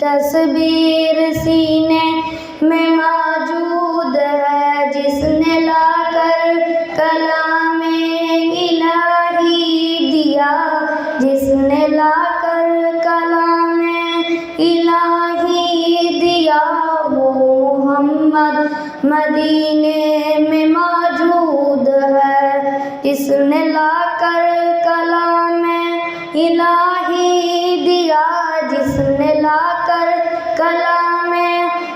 تصویر سینے میں موجود ہے، جس نے لا کر کلام الہی دیا، جس نے لا کر کلام الہی دیا، وہ محمد مدینے میں موجود ہے، جس نے لا کر کلام الہی دیا، جس نے لا کر کلام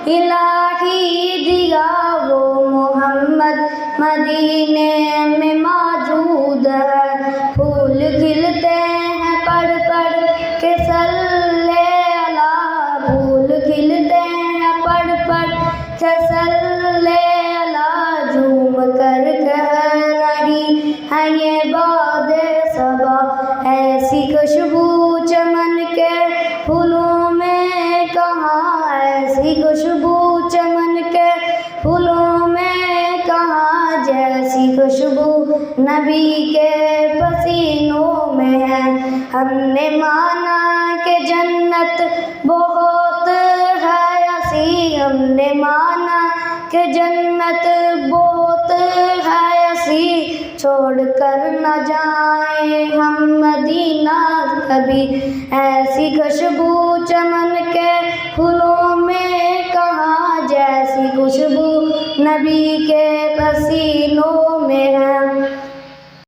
الہی دیا، وہ محمد مدینے میں موجود ہے۔ پھول کھلتے ہیں پڑھ پڑھ کے صلی اللہ، پھول کھلتے ہیں پڑھ پڑھ کے صلی اللہ، جھوم کر کہہ رہی ہے یہ باد صبا، ایسی خوشبو چمن کے پھولوں میں کہاں، ایسی خوشبو چمن کے پھولوں میں کہاں، جیسی خوشبو نبی کے پسینوں میں ہے۔ ہم نے مانا کہ جنت بہت ہے ایسی، ہم نے مانا کہ جنت بہت ہے ایسی، چھوڑ کر نہ جائیں ہم مدینہ کبھی، ایسی خوشبو چمن کے پھولوں میں کہاں، جیسی خوشبو نبی کے پسینوں میں ہے۔